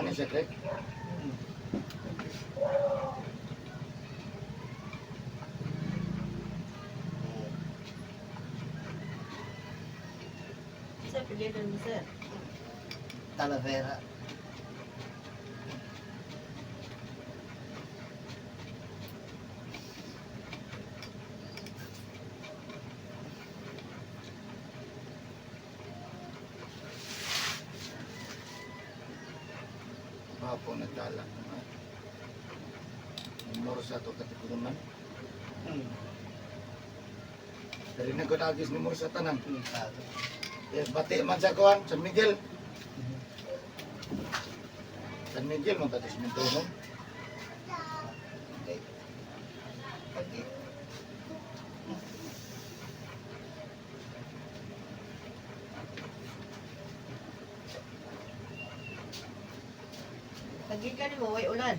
Ano yung secret? Sir, pilihan mo, sir. Talavera. Papo nagdala naman. Umuro sa ito katikunan. Dari na ko nagis ni mo sa tanan. Yes, bati man sa kuhan, San Miguel. San Miguel, magkatis mo tuhon. Okay. Okay. Pagkikan mo, way ulan.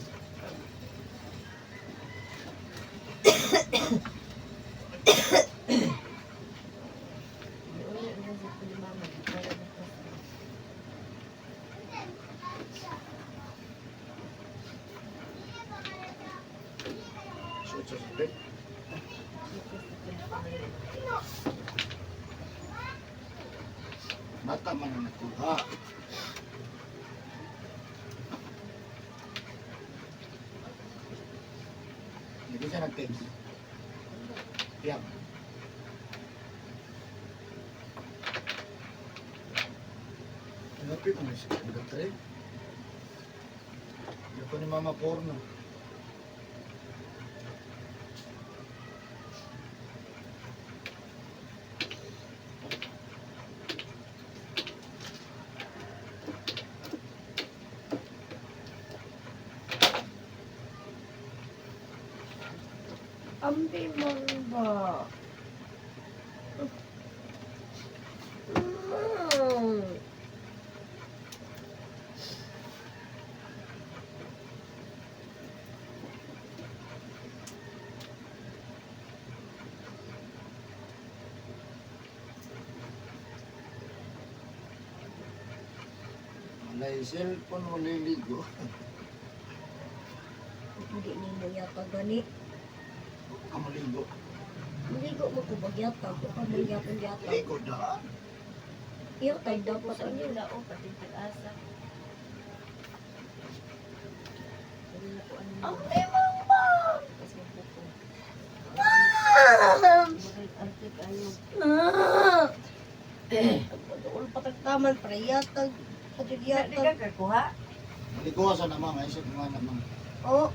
Shoot sa secret. Bata man ang nakuha. Hindi siya nag-text. Yan. Lapit mo siya. Nag-tre. Hindi ko ni Mama Porno. Ambi man ba? Malay cellphone mo liligo. Hindi ninyo yata gani. Kamaligo. Maligo mo ko bagyata. Kung ka magyapon yata. Ligo daan. Iyo tayo dapat Sa ano. inyo na, oh, pati pag-asa. Ambi man ba? Kasi buko. Arte kayo. Pagpadool patagtaman. Prayatag. Di Patudyatag. ka kakuha? Maligo sa namang. Ay siya mga namang. Oo.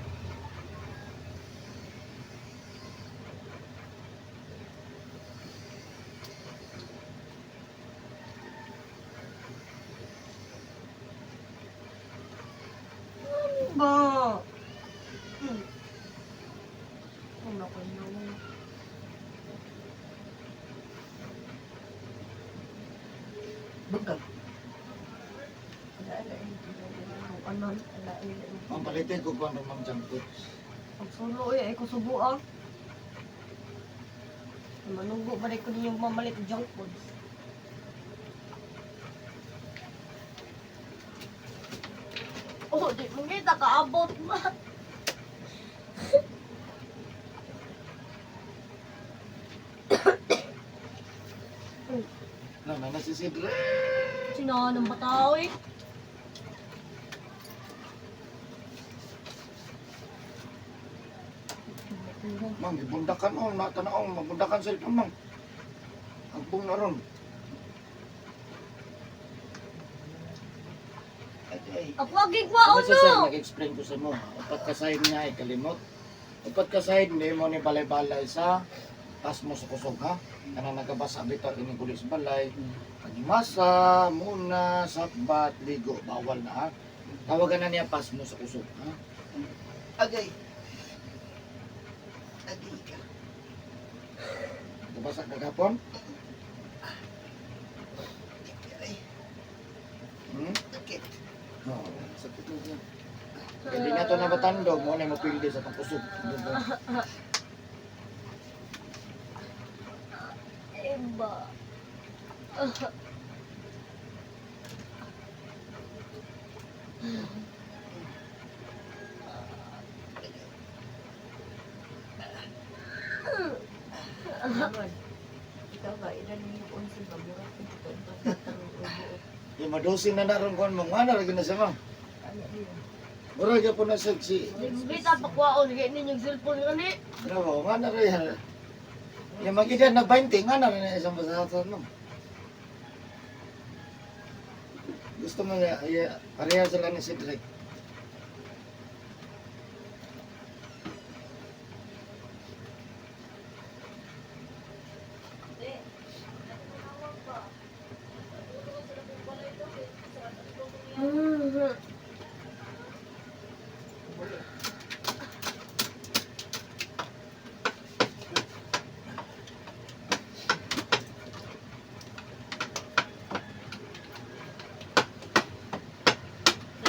Ba? Ano ko yun? Bakit? Ano? Ang palitin ko kung ano mang junk foods. Ang sulo ay ko subuang. Manunggo ba rin ko ninyong mamalit junk foods? Oh, di mo kita kaabot ma. Na nasisidre. Sino ng bataw eh? Mang, ibundakan o. Natanaong, mabundakan sa ito, mang. Agbong na ron. Ay, Ako agig ano wa sa sir, uno. nag-explain ko sa mo. Upat ka side niya ay kalimot. Upat ka side, hindi mo ni balay-balay sa tas mo sa kusog ha. Kana nagabasa bitaw ini kulis balay. Pagimasa, muna, sakbat, ligo, bawal na ha. Tawagan na niya pas mo sa kusog ha. Agay. Agay ka. Nagabasa kagapon? Hmm? Sakit. Oo, sakit mo yan. Hindi na ito nabatandog mo na mapildi sa pangkusog. Emba. madusin na naroon ko mo. Nga na, lagi na siya, ma'am. Ano yun? Mura ka po na sa si... Kita pakwaon, kaya ninyong cellphone ka ni. Ano nga na rin. Yung mag-edad na 20, nga na rin na isang basahan, ma'am. Gusto mo nga, pareha sila ni Cedric. Saan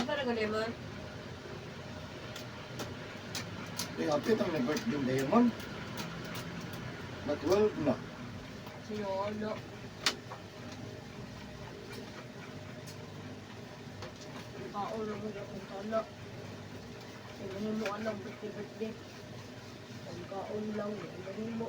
ba nag-lemon? Yung update ang birthday day mo. Na-12 na. Sinolo. Kaon lang mo akong tala. Tingnan mo anong birthday. Ang kaon lang, ang mo.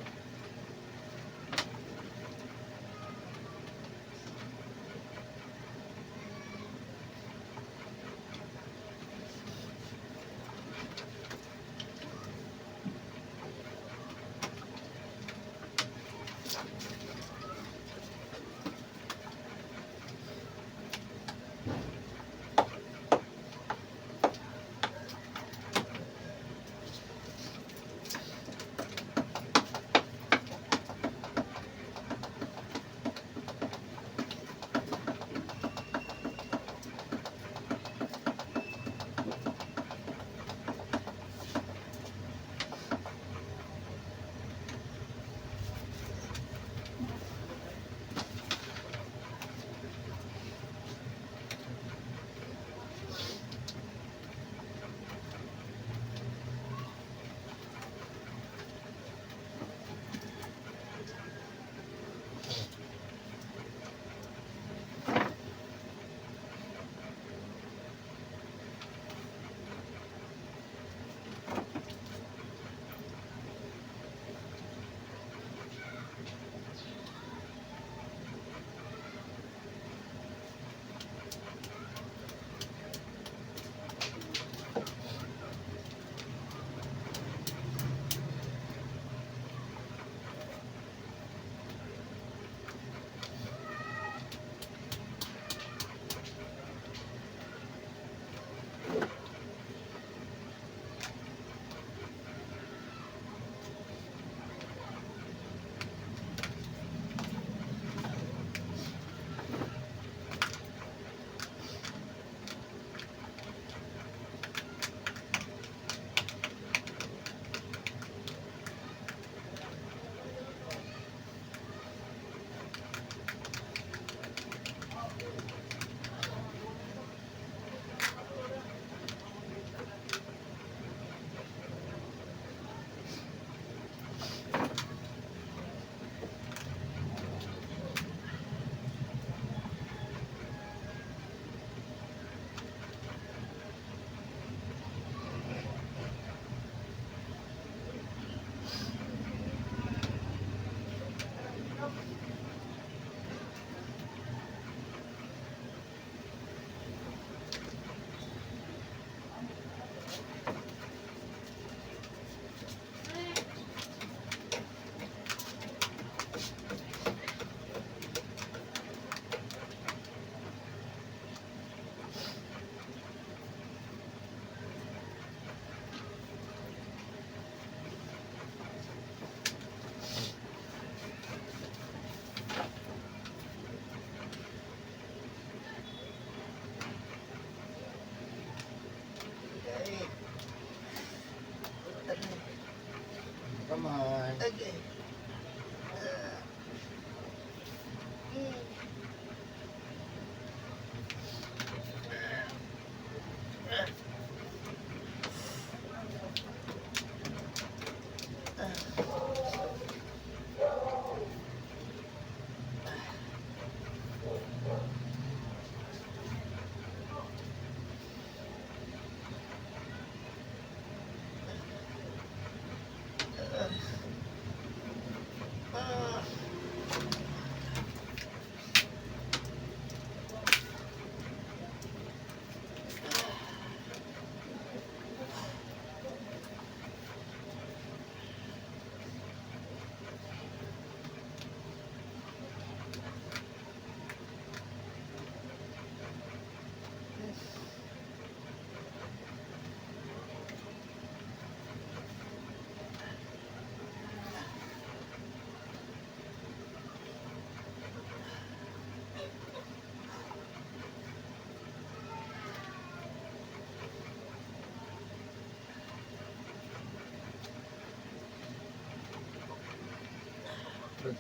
Ayun,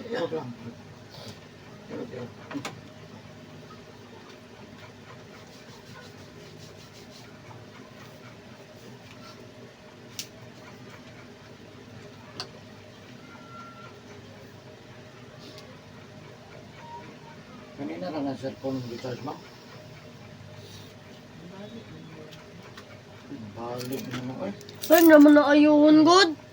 irog lang. Irog, irog. Kanina na ng cellphone yung recharge mo? Balik na naman eh. Saan naman na ayun, God?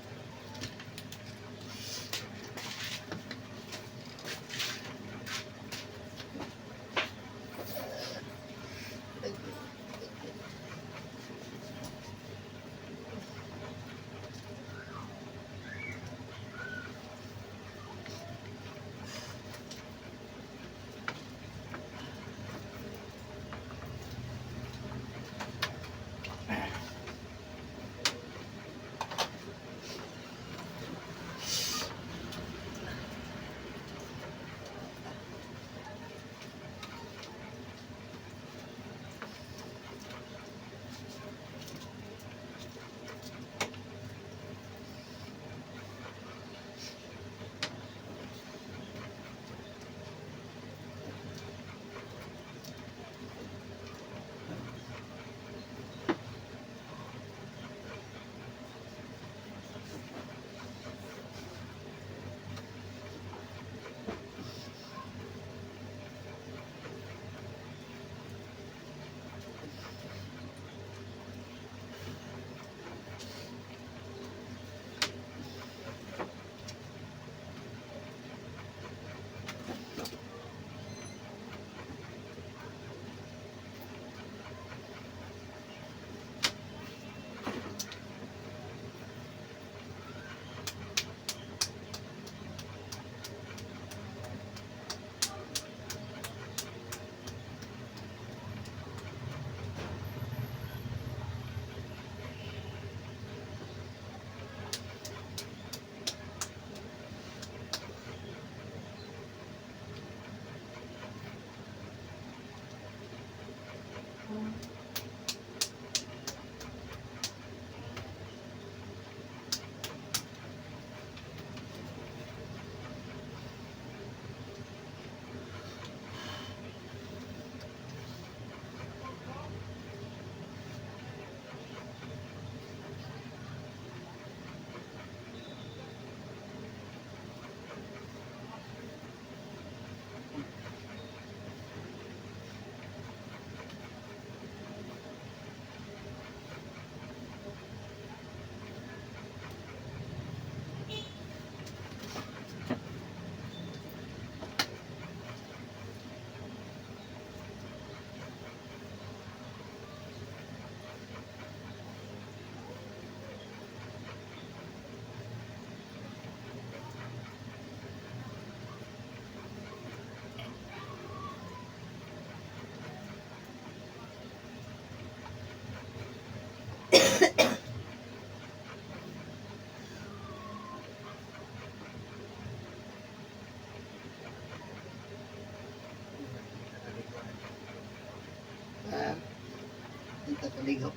Tataligo.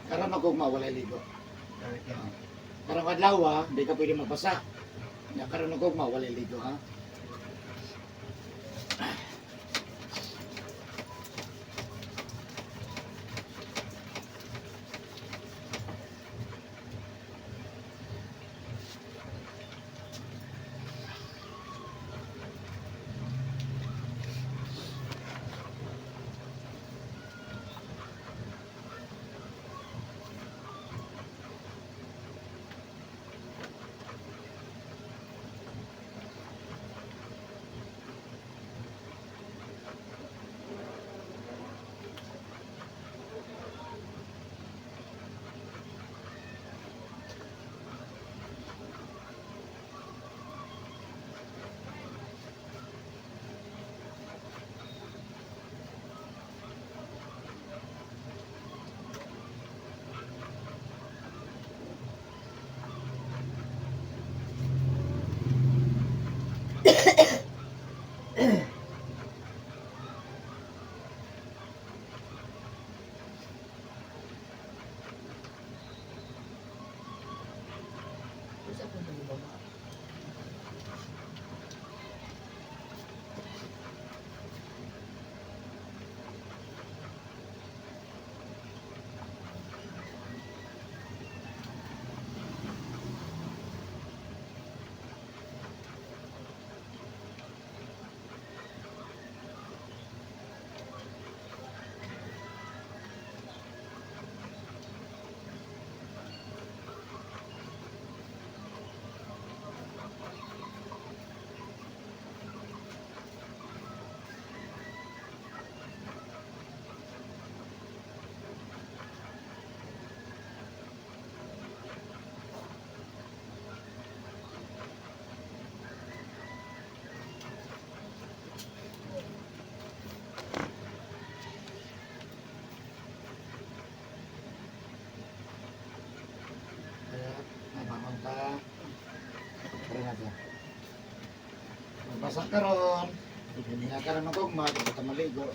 Karon magugma walay ligo. Karong adlaw di ka pwede magbasa. Ya karon magugma walay ligo ha. Sa pwede mo ba? Masa karon. Kaya karon ng gugma, di ka maligo.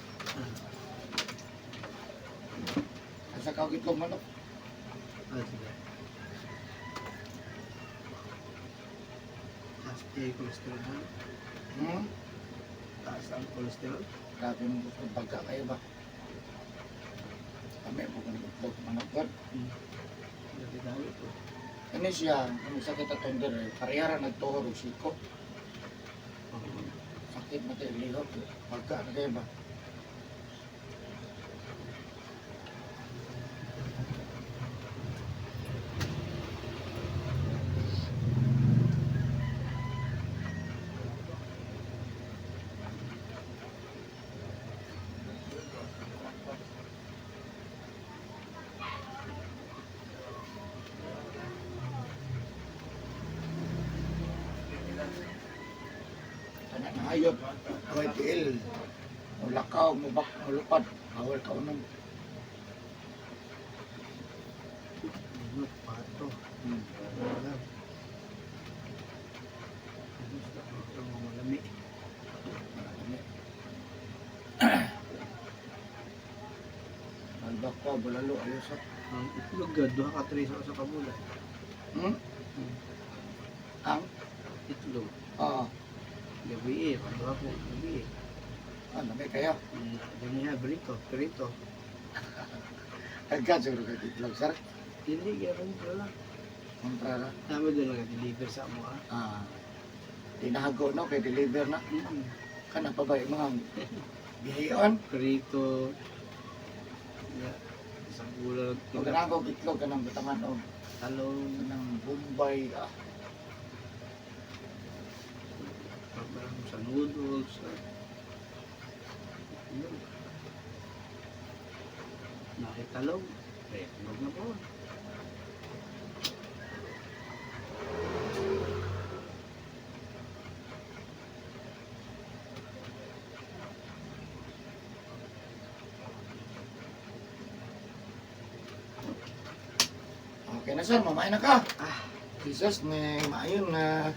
Asa ka og itlog manok? Ah, sige. Taas yung cholesterol ha? Taas ang cholesterol? Grabe mong gusto pagka kayo ba? Kami po kung itlog manok God. Dati dami po. Ano siya, kung sakit at tonder, parehara nagtuhor og siko. Sakit na tayo lihok. Pagka na kayo ba? Tanan na hayop, kaway tiil. Mulakaw, mubak, mulupad. Bawal ka unang. Ano, pato. Wala. Gusto ko ito mga malami. Albak pa, bulalo, ayos ha. Ang itlog, duha ka 3 sa kabulan. Ang? Itlog. Oo. Gabi duha po, gabi Ano, may kaya? Ganyan, perito. Agad siguro ka itlog, sir. Hindi, gano'n ko lang. Kontra na. Namin doon nag-deliver sa mo ha. Tinahago no, kay deliver na. Kana pa ba yung mga gihiyon? Perito. Isang bulan. Kung kanang itlog, kanang butangan o Talong. kanang Bombay. Parang sa noodles. Nakitalong. Huwag na po. Okay na sir, mamain na ka. Jesus, maayon na.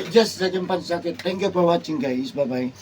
Just sa pansakit. Thank you for watching guys. Bye-bye.